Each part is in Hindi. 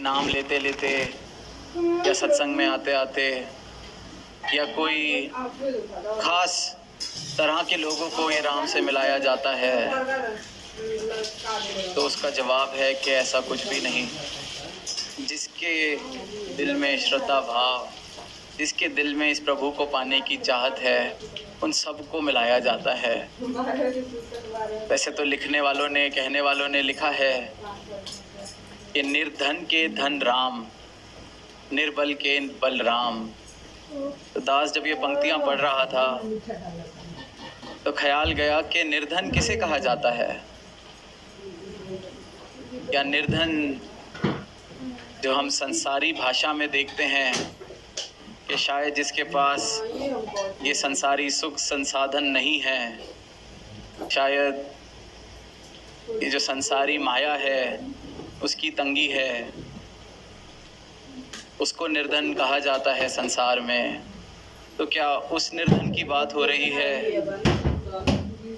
नाम लेते लेते या सत्संग में आते आते या कोई खास तरह के लोगों को ये राम से मिलाया जाता है, तो उसका जवाब है कि ऐसा कुछ भी नहीं। जिसके दिल में श्रद्धा भाव, जिसके दिल में इस प्रभु को पाने की चाहत है, उन सबको मिलाया जाता है। वैसे तो लिखने वालों ने, कहने वालों ने लिखा है कि निर्धन के धन राम, निर्बल के बल राम। तो दास जब ये पंक्तियां पढ़ रहा था तो ख्याल गया कि निर्धन किसे कहा जाता है? या निर्धन जो हम संसारी भाषा में देखते हैं कि शायद जिसके पास ये संसारी सुख संसाधन नहीं है, शायद ये जो संसारी माया है उसकी तंगी है, उसको निर्धन कहा जाता है संसार में। तो क्या उस निर्धन की बात हो रही है?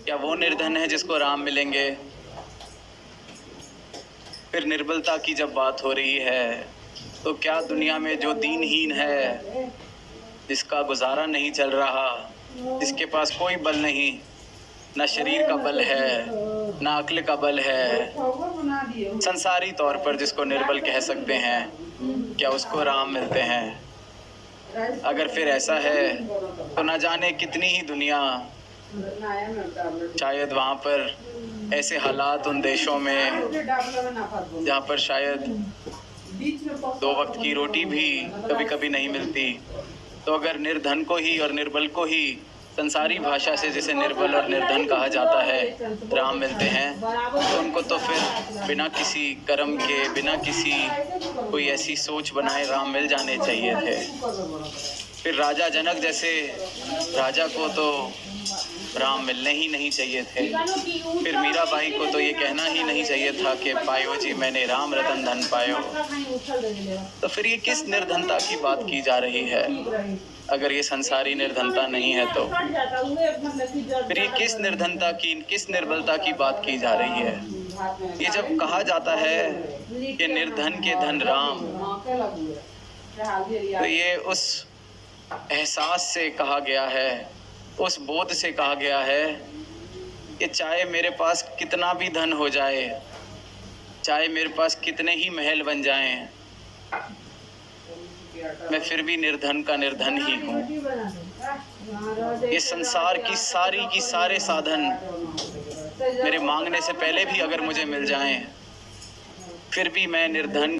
क्या वो निर्धन है जिसको राम मिलेंगे? फिर निर्बलता की जब बात हो रही है तो क्या दुनिया में जो दीनहीन है, जिसका गुजारा नहीं चल रहा, जिसके पास कोई बल नहीं, ना शरीर का बल है ना अक्ल का बल है, संसारी तौर पर जिसको निर्बल कह सकते हैं, क्या उसको राम मिलते हैं? अगर फिर ऐसा है तो ना जाने कितनी ही दुनिया, शायद वहाँ पर ऐसे हालात उन देशों में जहाँ पर शायद 2 वक्त की रोटी भी कभी कभी नहीं मिलती, तो अगर निर्धन को ही और निर्बल को ही संसारी भाषा से जिसे निर्बल और निर्धन कहा जाता है राम मिलते हैं, तो उनको तो फिर बिना किसी कर्म के, बिना किसी कोई ऐसी सोच बनाए राम मिल जाने चाहिए थे। फिर राजा जनक जैसे राजा को तो राम मिलने ही नहीं चाहिए थे। फिर मीराबाई को तो ये कहना ही नहीं चाहिए था कि पायो जी मैंने राम रतन धन पायो। तो फिर ये किस निर्धनता की बात की जा रही है? अगर ये संसारी निर्धनता नहीं है तो फिर ये किस निर्धनता की, किस निर्बलता की बात की जा रही है? ये जब कहा जाता है कि निर्धन के धन राम, तो ये उस एहसास से कहा गया है, उस बोध से कहा गया है कि चाहे मेरे पास कितना भी धन हो जाए, चाहे मेरे पास कितने ही महल बन जाएं, मैं फिर भी निर्धन का निर्धन ही हूँ। ये संसार की सारे साधन मेरे मांगने से पहले भी अगर मुझे मिल जाएं, फिर भी मैं निर्धन